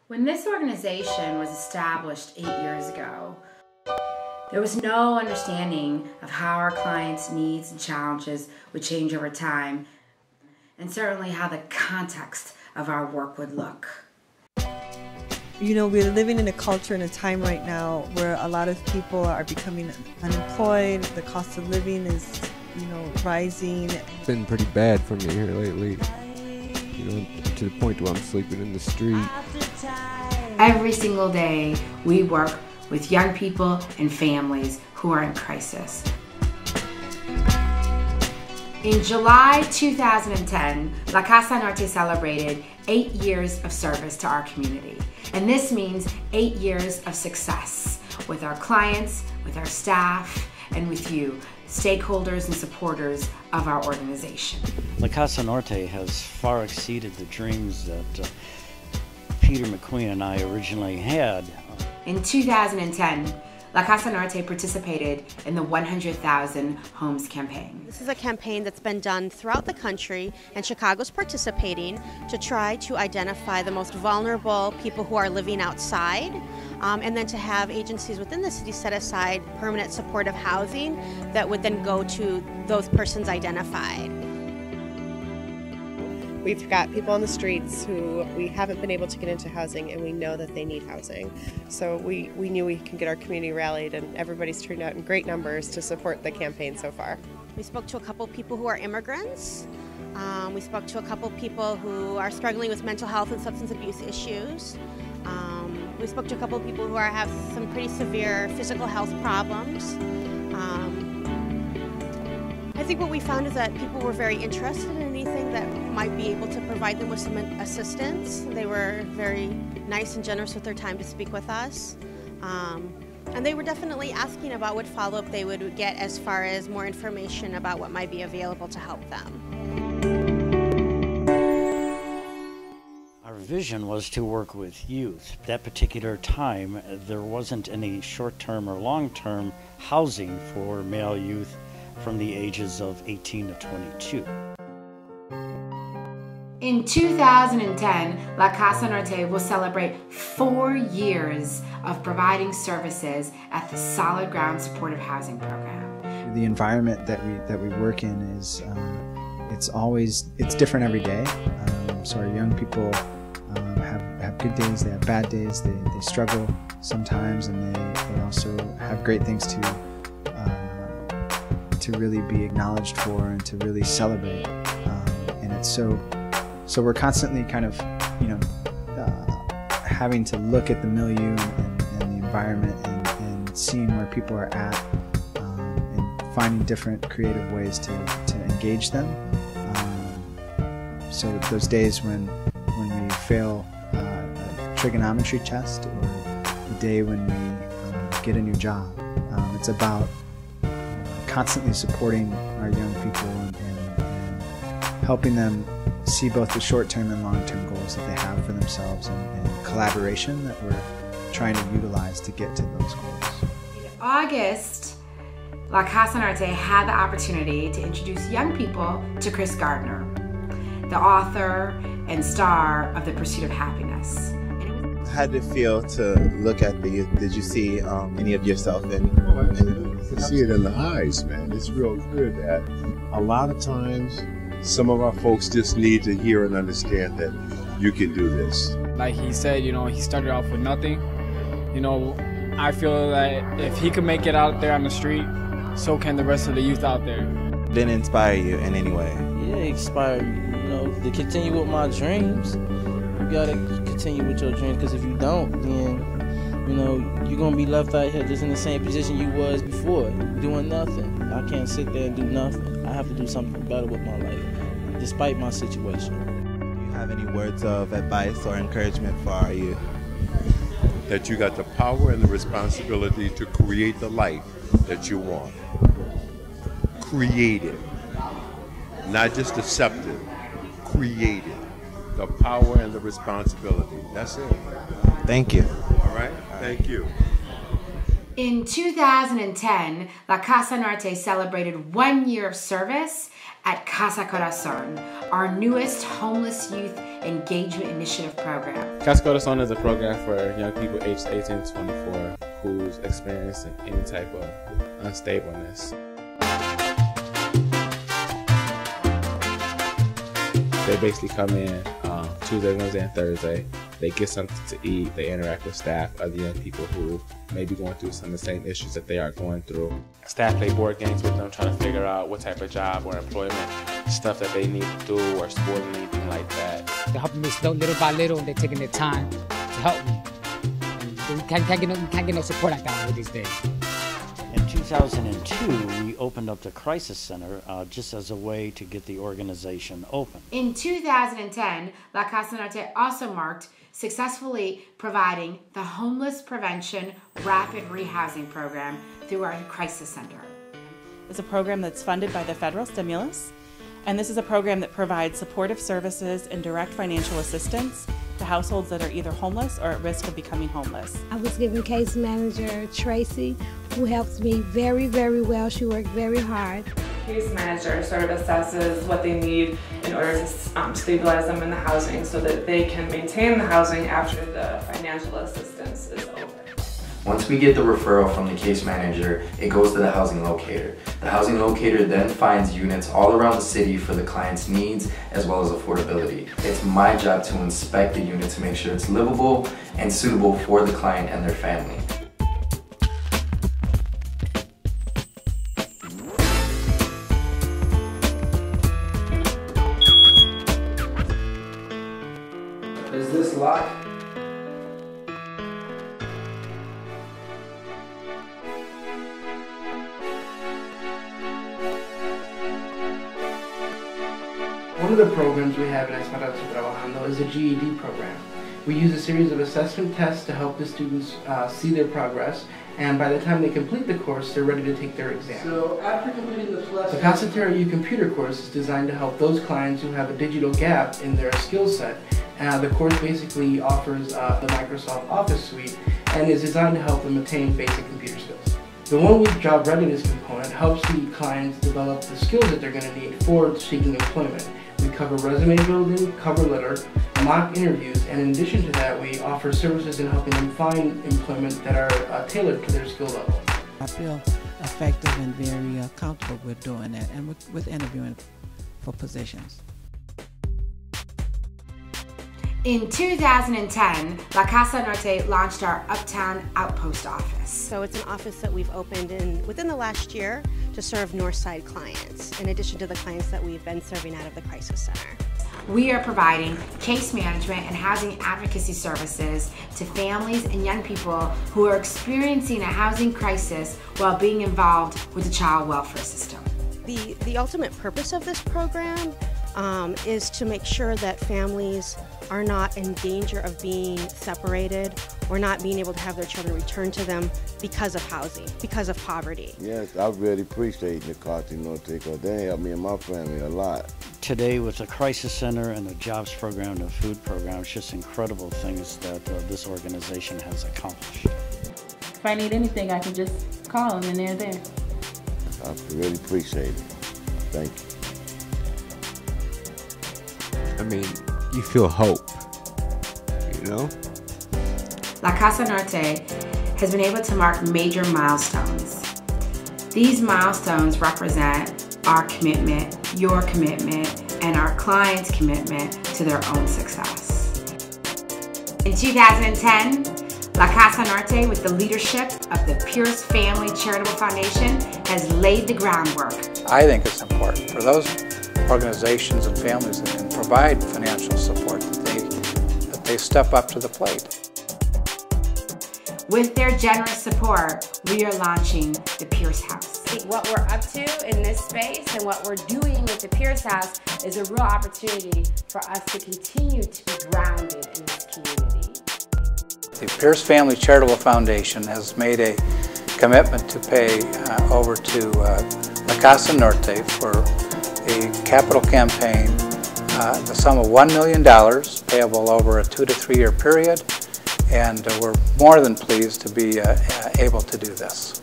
When this organization was established 8 years ago, there was no understanding of how our clients' needs and challenges would change over time, and certainly how the context of our work would look. You know, we're living in a culture and a time right now where a lot of people are becoming unemployed. The cost of living is, rising. It's been pretty bad for me here lately, to the point where I'm sleeping in the street. Every single day, we work with young people and families who are in crisis. In July 2010, La Casa Norte celebrated 8 years of service to our community. And this means 8 years of success with our clients, with our staff, and with you, stakeholders and supporters of our organization. La Casa Norte has far exceeded the dreams that Peter McQueen and I originally had. In 2010, La Casa Norte participated in the 100,000 Homes campaign. This is a campaign that's been done throughout the country, and Chicago's participating to try to identify the most vulnerable people who are living outside, and then to have agencies within the city set aside permanent supportive housing that would then go to those persons identified. We've got people on the streets who we haven't been able to get into housing, and we know that they need housing. So we knew we can get our community rallied, and everybody's turned out in great numbers to support the campaign so far. We spoke to a couple people who are immigrants. We spoke to a couple people who are struggling with mental health and substance abuse issues. We spoke to a couple people who have some pretty severe physical health problems. I think what we found is that people were very interested in anything that might be able to provide them with some assistance. They were very nice and generous with their time to speak with us. And they were definitely asking about what follow-up they would get as far as more information about what might be available to help them. Our vision was to work with youth. At that particular time, there wasn't any short-term or long-term housing for male youth from the ages of 18 to 22. In 2010, La Casa Norte will celebrate 4 years of providing services at the Solid Ground Supportive Housing Program. The environment that we work in is it's different every day. So our young people have good days, they have bad days, they struggle sometimes, and they also have great things to really be acknowledged for and to really celebrate. And it's so we're constantly kind of having to look at the milieu and the environment and seeing where people are at, and finding different creative ways to engage them. So those days when we fail a trigonometry test, or the day when we get a new job, it's about constantly supporting our young people and helping them see both the short-term and long-term goals that they have for themselves, and collaboration that we're trying to utilize to get to those goals. In August, La Casa Norte had the opportunity to introduce young people to Chris Gardner, the author and star of The Pursuit of Happiness. How did it feel to look at the youth? Did you see any of yourself in You can see it in the eyes, man. It's real good that a lot of times some of our folks just need to hear and understand that you can do this. Like he said, he started off with nothing. I feel that if he can make it out there on the street, so can the rest of the youth out there. Didn't inspire you in any way? Yeah, it inspired me, to continue with my dreams. You gotta continue with your dreams, because if you don't, then you're gonna be left out here just in the same position you was before, doing nothing. I can't sit there and do nothing. I have to do something better with my life, despite my situation. Do you have any words of advice or encouragement for our youth? That you got the power and the responsibility to create the life that you want. Create it. Not just accept it. Create it. The power and the responsibility. That's it. Thank you. All right? Thank you. In 2010, La Casa Norte celebrated 1 year of service at Casa, our newest homeless youth engagement initiative program. Casa is a program for young people aged 18 to 24 who's experiencing any type of unstableness. They basically come in Tuesday, Wednesday, and Thursday. They get something to eat. They interact with staff, other young people who may be going through some of the same issues that they are going through. Staff play board games with them, trying to figure out what type of job or employment stuff that they need to do, or sport or anything like that. They're helping me little by little, and they're taking their time to help me. And we can't get no support like that these days. In 2002, we opened up the Crisis Center just as a way to get the organization open. In 2010, La Casa Norte also marked successfully providing the Homeless Prevention Rapid Rehousing Program through our Crisis Center. It's a program that's funded by the federal stimulus, and this is a program that provides supportive services and direct financial assistance to households that are either homeless or at risk of becoming homeless. I was given case manager Tracy, who helps me very, very well. She worked very hard. Case manager sort of assesses what they need in order to stabilize them in the housing so that they can maintain the housing after the financial assistance is over. Once we get the referral from the case manager, it goes to the housing locator. The housing locator then finds units all around the city for the client's needs as well as affordability. It's my job to inspect the unit to make sure it's livable and suitable for the client and their family. Is this locked? One of the programs we have in Esperanza Trabajando is a GED program. We use a series of assessment tests to help the students see their progress, and by the time they complete the course, they're ready to take their exam. So after completing the Casa U computer course is designed to help those clients who have a digital gap in their skill set. The course basically offers the Microsoft Office suite and is designed to help them attain basic computer skills. The one-week job readiness component helps the clients develop the skills that they're going to need for seeking employment. We cover resume building, cover letter, mock interviews, and in addition to that, we offer services in helping them find employment that are tailored to their skill level. I feel effective and very comfortable with doing that and with interviewing for positions. In 2010, La Casa Norte launched our Uptown Outpost office. So it's an office that we've opened within the last year to serve Northside clients, in addition to the clients that we've been serving out of the Crisis Center. We are providing case management and housing advocacy services to families and young people who are experiencing a housing crisis while being involved with the child welfare system. The ultimate purpose of this program is to make sure that families are not in danger of being separated or not being able to have their children returned to them because of housing, because of poverty. Yes, I really appreciate the Casa Norte because they helped me and my family a lot. Today with the Crisis Center and the Jobs Program and the Food Program, it's just incredible things that this organization has accomplished. If I need anything, I can just call them and they're there. I really appreciate it. Thank you. I mean, you feel hope, you know? La Casa Norte has been able to mark major milestones. These milestones represent our commitment, your commitment, and our clients' commitment to their own success. In 2010, La Casa Norte, with the leadership of the Pierce Family Charitable Foundation, has laid the groundwork. I think it's important for those organizations and families that can provide financial support that they step up to the plate. With their generous support, we are launching the Pierce House. What we're up to in this space and what we're doing with the Pierce House is a real opportunity for us to continue to be grounded in this community. The Pierce Family Charitable Foundation has made a commitment to pay over to La Casa Norte for a capital campaign, the sum of $1 million payable over a 2 to 3 year period, and we're more than pleased to be able to do this.